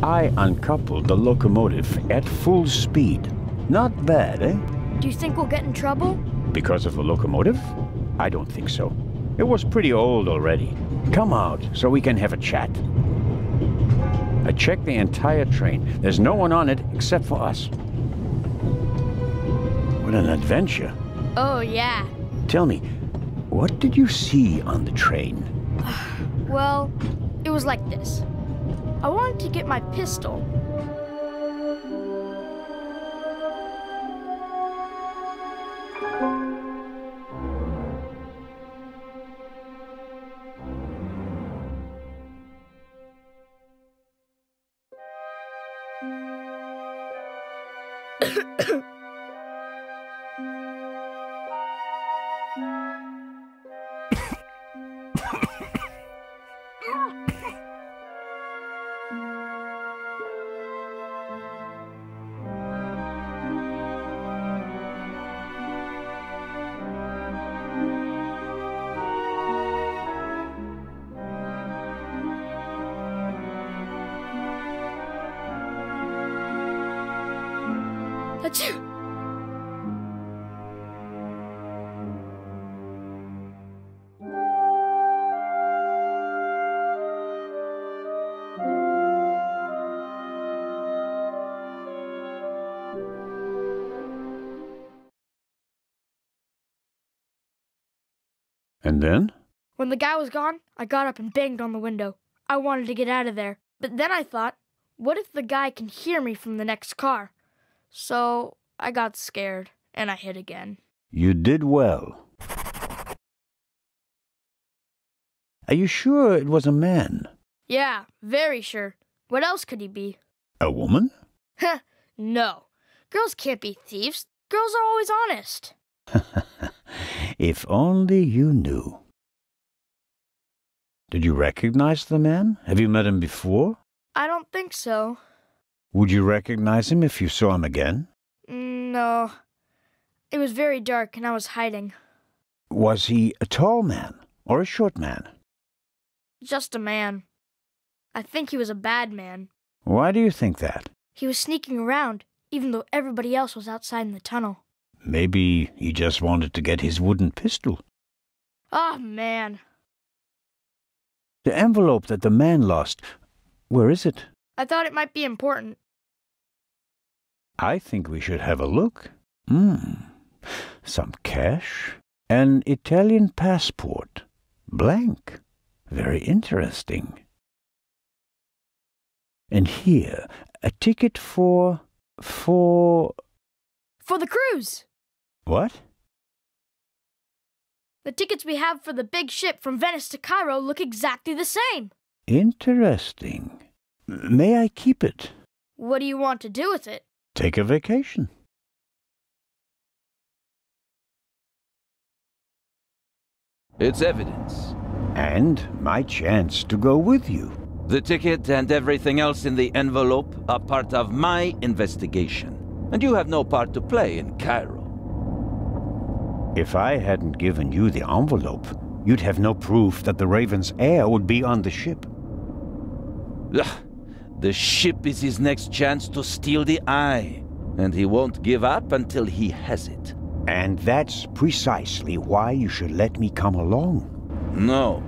I uncoupled the locomotive at full speed. Not bad, eh? Do you think we'll get in trouble? Because of the locomotive? I don't think so. It was pretty old already. Come out so we can have a chat. I checked the entire train. There's no one on it except for us. What an adventure. Oh, yeah. Tell me, what did you see on the train? Well, it was like this. I wanted to get my pistol. Achoo! And then? When the guy was gone, I got up and banged on the window. I wanted to get out of there. But then I thought, what if the guy can hear me from the next car? So I got scared, and I hid again. You did well. Are you sure it was a man? Yeah, very sure. What else could he be? A woman? Heh, no. Girls can't be thieves. Girls are always honest. If only you knew. Did you recognize the man? Have you met him before? I don't think so. Would you recognize him if you saw him again? No. It was very dark and I was hiding. Was he a tall man or a short man? Just a man. I think he was a bad man. Why do you think that? He was sneaking around, even though everybody else was outside in the tunnel. Maybe he just wanted to get his wooden pistol. Oh, man. The envelope that the man lost, where is it? I thought it might be important. I think we should have a look. Some cash. An Italian passport. Blank. Very interesting. And here, a ticket for the cruise! What? The tickets we have for the big ship from Venice to Cairo look exactly the same. Interesting. May I keep it? What do you want to do with it? Take a vacation. It's evidence. And my chance to go with you. The ticket and everything else in the envelope are part of my investigation. And you have no part to play in Cairo. If I hadn't given you the envelope, you'd have no proof that the Raven's heir would be on the ship. Ugh. The ship is his next chance to steal the eye. And he won't give up until he has it. And that's precisely why you should let me come along. No.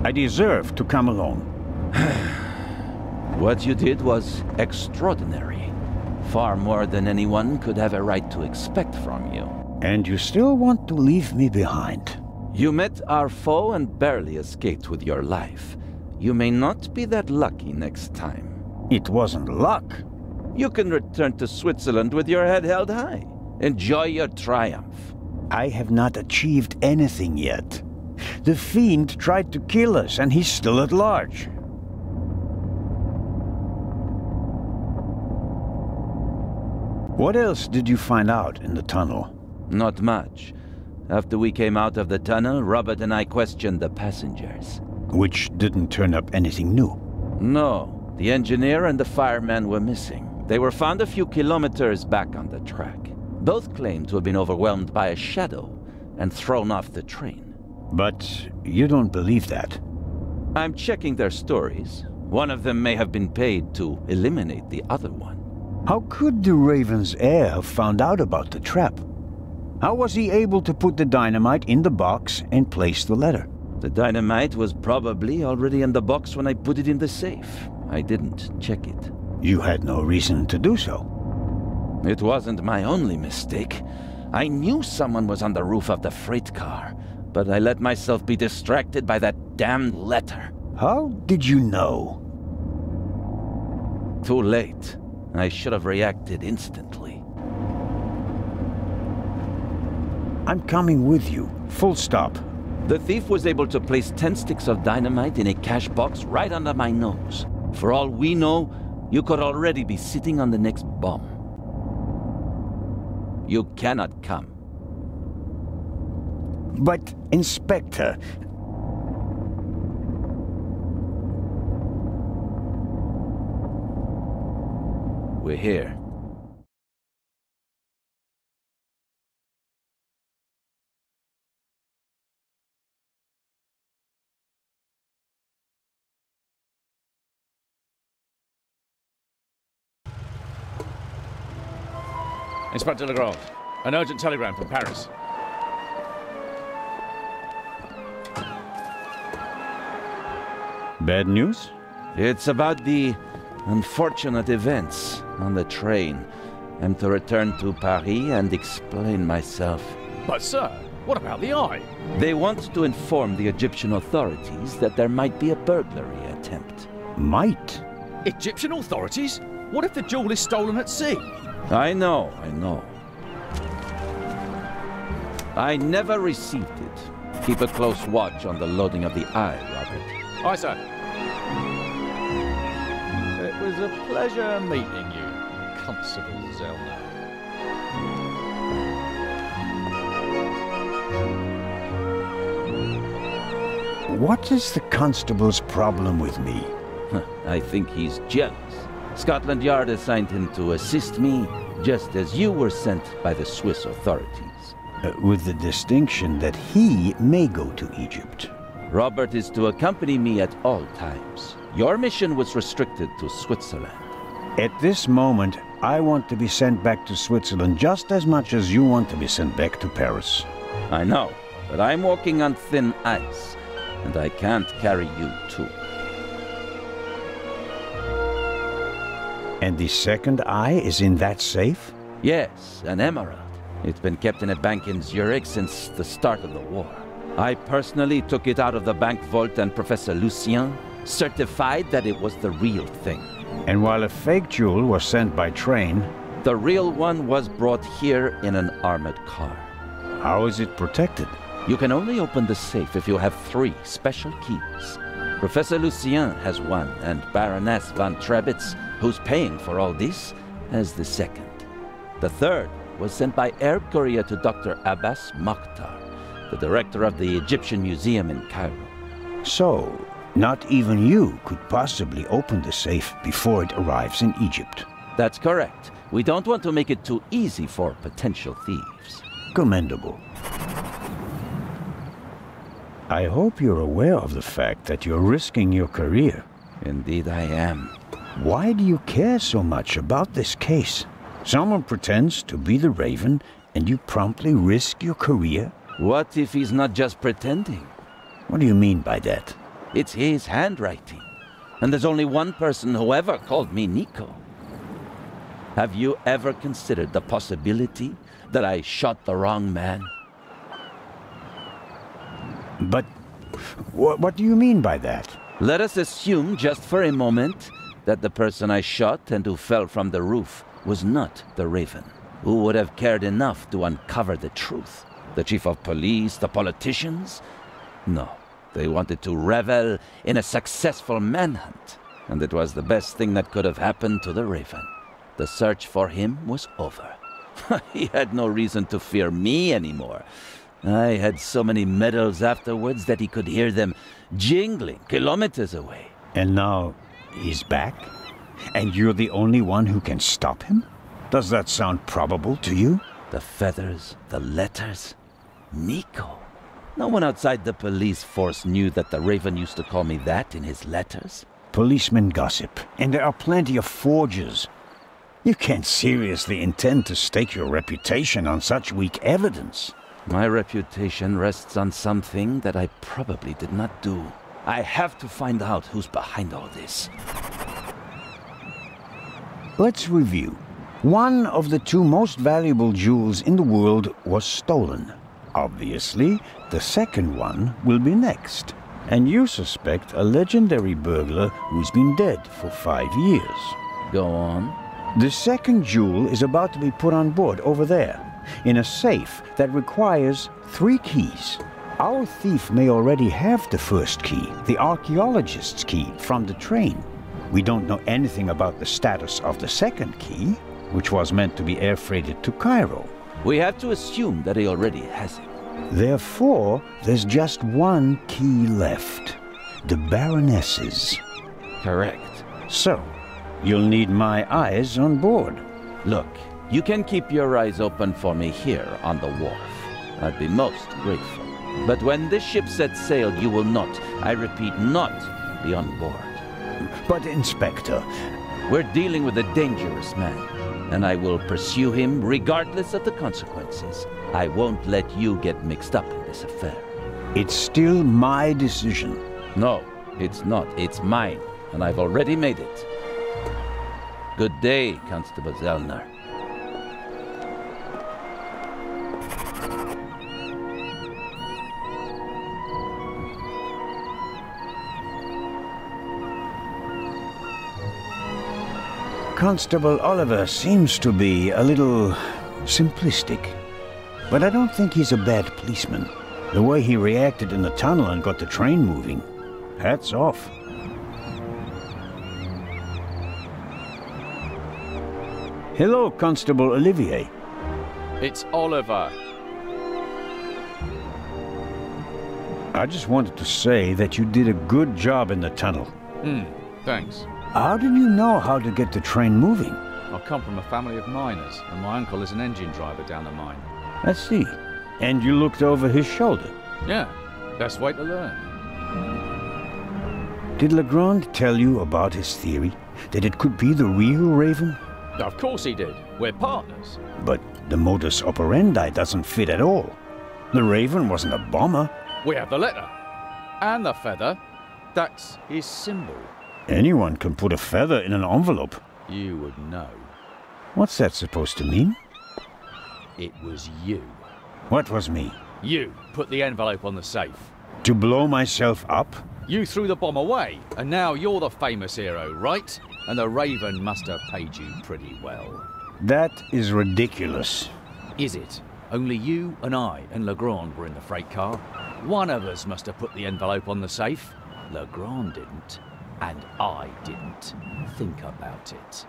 I deserve to come along. What you did was extraordinary. Far more than anyone could have a right to expect from you. And you still want to leave me behind? You met our foe and barely escaped with your life. You may not be that lucky next time. It wasn't luck. You can return to Switzerland with your head held high. Enjoy your triumph. I have not achieved anything yet. The Fiend tried to kill us, and he's still at large. What else did you find out in the tunnel? Not much. After we came out of the tunnel, Robert and I questioned the passengers. Which didn't turn up anything new. No, the engineer and the fireman were missing. They were found a few kilometers back on the track. Both claimed to have been overwhelmed by a shadow and thrown off the train. But you don't believe that. I'm checking their stories. One of them may have been paid to eliminate the other one. How could the Raven's heir have found out about the trap? How was he able to put the dynamite in the box and place the letter? The dynamite was probably already in the box when I put it in the safe. I didn't check it. You had no reason to do so. It wasn't my only mistake. I knew someone was on the roof of the freight car, but I let myself be distracted by that damned letter. How did you know? Too late. I should have reacted instantly. I'm coming with you. Full stop. The thief was able to place 10 sticks of dynamite in a cash box right under my nose. For all we know, you could already be sitting on the next bomb. You cannot come. But, Inspector... We're here. Inspector Legrand, an urgent telegram from Paris. Bad news? It's about the unfortunate events on the train. I'm to return to Paris and explain myself. But sir, what about the eye? They want to inform the Egyptian authorities that there might be a burglary attempt. Might? Egyptian authorities? What if the jewel is stolen at sea? I know. I never received it. Keep a close watch on the loading of the eye, Robert. Aye, sir. It was a pleasure meeting you, Constable Zelna. What is the constable's problem with me? I think he's jealous. Scotland Yard assigned him to assist me, just as you were sent by the Swiss authorities. With the distinction that he may go to Egypt. Robert is to accompany me at all times. Your mission was restricted to Switzerland. At this moment, I want to be sent back to Switzerland just as much as you want to be sent back to Paris. I know, but I'm walking on thin ice, and I can't carry you too. And the second eye is in that safe? Yes, an emerald. It's been kept in a bank in Zurich since the start of the war. I personally took it out of the bank vault, and Professor Lucien certified that it was the real thing. And while a fake jewel was sent by train... The real one was brought here in an armored car. How is it protected? You can only open the safe if you have 3 special keys. Professor Lucien has one, and Baroness von Trebitz, who's paying for all this, has the second. The third was sent by air courier to Dr. Abbas Mokhtar, the director of the Egyptian Museum in Cairo. So, not even you could possibly open the safe before it arrives in Egypt. That's correct. We don't want to make it too easy for potential thieves. Commendable. I hope you're aware of the fact that you're risking your career. Indeed I am. Why do you care so much about this case? Someone pretends to be the Raven, and you promptly risk your career? What if he's not just pretending? What do you mean by that? It's his handwriting. And there's only one person who ever called me Nico. Have you ever considered the possibility that I shot the wrong man? But what do you mean by that? Let us assume, just for a moment, that the person I shot and who fell from the roof was not the Raven. Who would have cared enough to uncover the truth? The chief of police, the politicians? No, they wanted to revel in a successful manhunt. And it was the best thing that could have happened to the Raven. The search for him was over. He had no reason to fear me anymore. I had so many medals afterwards that he could hear them jingling kilometers away. And now he's back? And you're the only one who can stop him? Does that sound probable to you? The feathers, the letters. Nico. No one outside the police force knew that the Raven used to call me that in his letters. Policemen gossip, and there are plenty of forgers. You can't seriously intend to stake your reputation on such weak evidence. My reputation rests on something that I probably did not do. I have to find out who's behind all this. Let's review. One of the two most valuable jewels in the world was stolen. Obviously, the second one will be next. And you suspect a legendary burglar who's been dead for 5 years. Go on. The second jewel is about to be put on board over there, in a safe that requires 3 keys. Our thief may already have the first key, the archaeologist's key, from the train. We don't know anything about the status of the second key, which was meant to be air freighted to Cairo. We have to assume that he already has it. Therefore, there's just one key left. The Baroness's. Correct. So, you'll need my eyes on board. Look, you can keep your eyes open for me here on the wharf. I'd be most grateful. But when this ship sets sail, you will not, I repeat, not be on board. But, Inspector, we're dealing with a dangerous man, and I will pursue him regardless of the consequences. I won't let you get mixed up in this affair. it's still my decision. No, it's not. It's mine, and I've already made it. Good day, Constable Zellner. Constable Oliver seems to be a little simplistic. But I don't think he's a bad policeman. The way he reacted in the tunnel and got the train moving. Hats off. Hello, Constable Olivier. It's Oliver. I just wanted to say that you did a good job in the tunnel. Thanks. How did you know how to get the train moving? I come from a family of miners, and my uncle is an engine driver down the mine. I see. And you looked over his shoulder. Yeah, best way to learn. Did Legrand tell you about his theory? That it could be the real Raven? Of course he did. We're partners. But the modus operandi doesn't fit at all. The Raven wasn't a bomber. We have the letter. And the feather. That's his symbol. Anyone can put a feather in an envelope. You would know. What's that supposed to mean? It was you. What was me? You put the envelope on the safe. To blow myself up? You threw the bomb away, and now you're the famous hero, right? And the Raven must have paid you pretty well. That is ridiculous. Is it? Only you and I and Legrand were in the freight car. One of us must have put the envelope on the safe. Legrand didn't. And I didn't. Think about it.